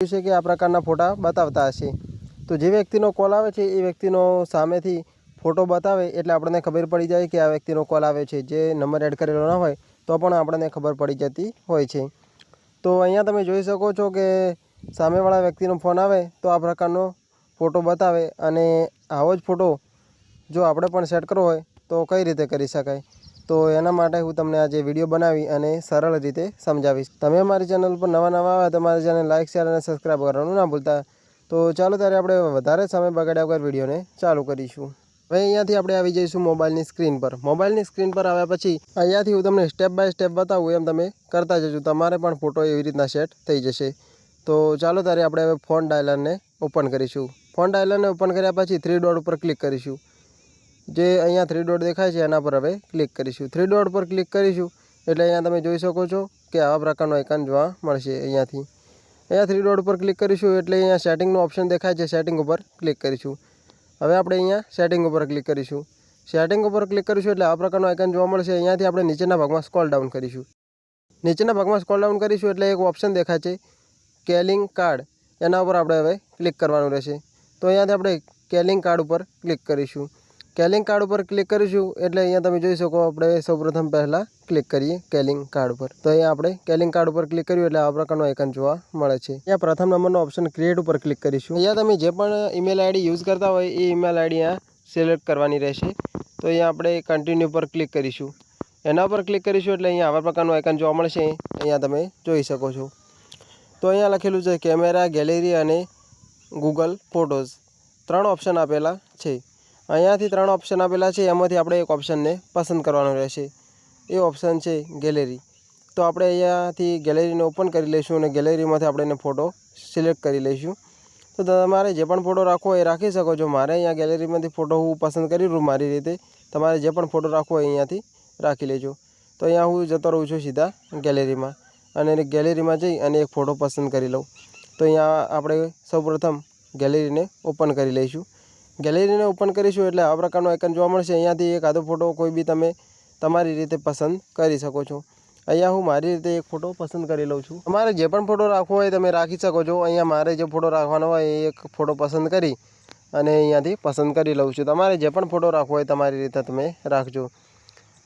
છે કે આ પ્રકારના ફોટા બતાવતા હશે। તો જે વ્યક્તિનો કોલ આવે છે એ વ્યક્તિનો સામેથી ફોટો બતાવે એટલે આપણને ખબર પડી જાય કે આ વ્યક્તિનો કોલ આવે છે। જે નંબર એડ કરેલો ન હોય તો પણ આપણને ખબર પડી જતી હોય છે। તો અહીંયા તમે જોઈ શકો છો કે સામેવાળા વ્યક્તિનો ફોન આવે તો આ પ્રકારનો ફોટો બતાવે અને આવો જ ફોટો જો આપણે પણ સેટ કરવો હોય તો કઈ રીતે કરી શકાય, તો એના માટે હું તમને આજે વિડીયો બનાવી અને સરળ રીતે સમજાવીશ। તમે અમારી ચેનલ પર નવા આવ્યા તો મારી ચેનલ લાઇક, શેર અને સબસ્ક્રાઈબ કરવાનું ના ભૂલતા। તો ચાલો ત્યારે આપણે વધારે સમય બગાડ્યા વગર વિડીયોને ચાલુ કરીશું। હવે અહીંયાથી આપણે આવી જઈશું મોબાઈલની સ્ક્રીન પર। મોબાઈલની સ્ક્રીન પર આવ્યા પછી અહીંયાથી હું તમને સ્ટેપ બાય સ્ટેપ બતાવું એમ તમે કરતા જજો, તમારે પણ ફોટો એવી રીતના સેટ થઈ જશે। તો ચાલો ત્યારે આપણે હવે ફોન ડાયલરને ઓપન કરીશું। ફોન ડાયલરને ઓપન કર્યા પછી થ્રી ડોટ ઉપર ક્લિક કરીશું। જે અહીંયા થ્રી ડોટ દેખાય છે એના પર હવે ક્લિક કરીશું। થ્રી ડોટ પર ક્લિક કરીશું એટલે અહીંયા તમે જોઈ શકો છો કે આવા પ્રકારનો આઇકન જોવા મળશે। અહીંયા થ્રી ડોટ ઉપર ક્લિક કરીશું એટલે અહીંયા સેટિંગનો ઓપ્શન દેખાય છે, સેટિંગ ઉપર ક્લિક કરીશું। હવે આપણે અહીંયા સેટિંગ ઉપર ક્લિક કરીશું। સેટિંગ ઉપર ક્લિક કરીશું એટલે આ પ્રકારનો આઇકન જોવા મળશે। અહીંયાથી આપણે નીચેના ભાગમાં સ્ક્રોલ ડાઉન કરીશું। નીચેના ભાગમાં સ્ક્રોલ ડાઉન કરીશું એટલે એક ઓપ્શન દેખાય છે કેલિંગ કાર્ડ, એના ઉપર આપણે હવે ક્લિક કરવાનું રહેશે। તો અહીંયાથી આપણે કેલિંગ કાર્ડ ઉપર ક્લિક કરીશું। કેલિંગ કાર્ડ ઉપર ક્લિક કરીશું એટલે અહીંયા તમે જોઈ શકો આપણે સૌપ્રથમ પહેલાં ક્લિક કરીએ કેલિંગ કાર્ડ ઉપર। તો અહીંયા આપણે કેલિંગ કાર્ડ ઉપર ક્લિક કર્યું એટલે આ પ્રકારનો આઇકન જોવા મળે છે। અહીંયા પ્રથમ નંબરનો ઓપ્શન ક્રિએટ ઉપર ક્લિક કરીશું। અહીંયા તમે જે પણ ઈમેલ આઈડી યુઝ કરતા હોય એ ઈમેલ આઈડી અહીંયા સિલેક્ટ કરવાની રહેશે। તો અહીંયા આપણે કન્ટિન્યુ પર ક્લિક કરીશું। એના પર ક્લિક કરીશું એટલે અહીંયા આવા પ્રકારનું આઇકન જોવા મળશે। અહીંયા તમે જોઈ શકો છો। તો અહીંયા લખેલું છે કેમેરા, ગેલેરી અને ગૂગલ ફોટોઝ, 3 ઓપ્શન આપેલા છે। અહીંયાથી 3 ઓપ્શન આપેલા છે એમાંથી આપણે એક ઓપ્શનને પસંદ કરવાનો રહેશે। એ ઓપ્શન છે ગેલેરી। તો આપણે અહીંયાથી ગેલેરીને ઓપન કરી લઈશું અને ગેલેરીમાંથી આપણે એને ફોટો સિલેક્ટ કરી લઈશું। તો તમારે જે પણ ફોટો રાખવો હોય એ રાખી શકો છો। મારે અહીંયા ગેલેરીમાંથી ફોટો હું પસંદ કરી લઉં મારી રીતે। તમારે જે પણ ફોટો રાખવો હોય અહીંયાથી રાખી લેજો। તો અહીંયા હું જતો રહું છું સીધા ગેલેરીમાં અને ગેલેરીમાં જઈ અને એક ફોટો પસંદ કરી લઉં। તો અહીંયા આપણે સૌપ્રથમ ગેલેરીને ઓપન કરી લઈશું। ગેલેરીને ઓપન કરીશું એટલે આ પ્રકારનો આઇકન જોવા મળશે। અહીંયાથી એક આધો ફોટો કોઈ બી તમે તમારી રીતે પસંદ કરી શકો છો। અહીંયા હું મારી રીતે એક ફોટો પસંદ કરી લઉં છું। તમારે જે પણ ફોટો રાખવો હોય તમે રાખી શકો છો। અહીંયા મારે જે ફોટો રાખવાનો હોય એ એક ફોટો પસંદ કરી અને અહીંયાથી પસંદ કરી લઉં છું। તમારે જે પણ ફોટો રાખવો હોય તમારી રીતે તમે રાખજો।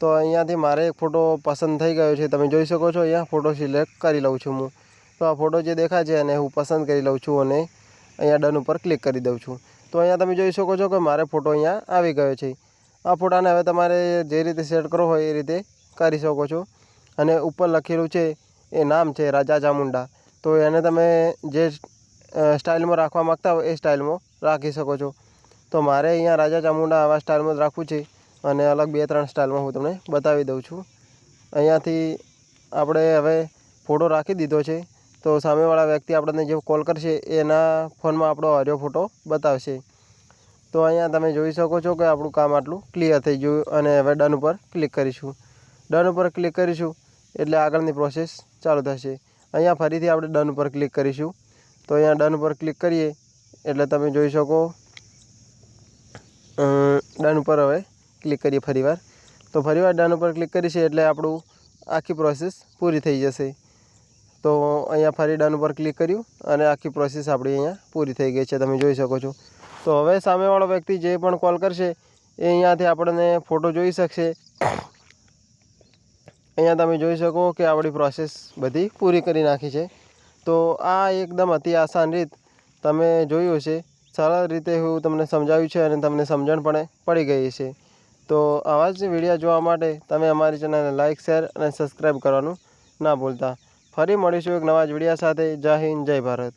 તો અહીંયાથી મારે એક ફોટો પસંદ થઈ ગયો છે, તમે જોઈ શકો છો। અહીંયા ફોટો સિલેક્ટ કરી લઉં છું હું। તો આ ફોટો જે દેખાય છે અને હું પસંદ કરી લઉં છું અને અહીંયા ડન ઉપર ક્લિક કરી દઉં છું। તો અહીંયા તમે જોઈ શકો છો કે મારે ફોટો અહીંયા આવી ગયો છે। આ ફોટાને હવે તમારે જે રીતે સેટ કરવો હોય એ રીતે કરી શકો છો। અને ઉપર લખેલું છે એ નામ છે રાજા ચામુંડા। તો એને તમે જે સ્ટાઇલમાં રાખવા માગતા હોય એ સ્ટાઇલમાં રાખી શકો છો। તો મારે અહીંયા રાજા ચામુંડા આવા સ્ટાઇલમાં જ રાખવું છે અને અલગ 2-3 સ્ટાઇલમાં હું તમને બતાવી દઉં છું। અહીંયાથી આપણે હવે ફોટો રાખી દીધો છે। તો સામેવાળા વ્યક્તિ આપણને જે કોલ કરશે એના ફોનમાં આપણો આર્યો ફોટો બતાવશે। તો અહીંયા તમે જોઈ શકો છો કે આપણું કામ આટલું ક્લિયર થઈ ગયું અને હવે ડન ઉપર ક્લિક કરીશું। ડન ઉપર ક્લિક કરીશું એટલે આગળની પ્રોસેસ ચાલુ થશે। અહીંયા ફરીથી આપણે ડન ઉપર ક્લિક કરીશું। તો અહીંયા ડન ઉપર ક્લિક કરીએ એટલે તમે જોઈ શકો ડન ઉપર હવે ક્લિક કરીએ ફરીવાર। તો ફરીવાર ડન ઉપર ક્લિક કરીશું એટલે આપણું આખી પ્રોસેસ પૂરી થઈ જશે। તો અહીંયા ફરી ડન ઉપર ક્લિક કર્યું અને આખી પ્રોસેસ આપણી અહીંયા પૂરી થઈ ગઈ છે, તમે જોઈ શકો છો। તો હવે સામેવાળો વ્યક્તિ જે પણ કોલ કરશે એ અહીંયાથી આપણને ફોટો જોઈ શકશે। અહીંયા તમે જોઈ શકો કે આપણી પ્રોસેસ બધી પૂરી કરી નાખી છે। તો આ એકદમ અતિ આસાન રીત તમે જોયું હશે। સરળ રીતે હું તમને સમજાવ્યું છે અને તમને સમજણ પણ પડી ગઈ છે। તો આવા જ વિડીયો જોવા માટે તમે અમારી ચેનલને લાઇક, શેર અને સબસ્ક્રાઈબ કરવાનું ના ભૂલતા। ફરી મળીશું એક નવા જ વિડીયો સાથે। જય હિન્દ, જય ભારત।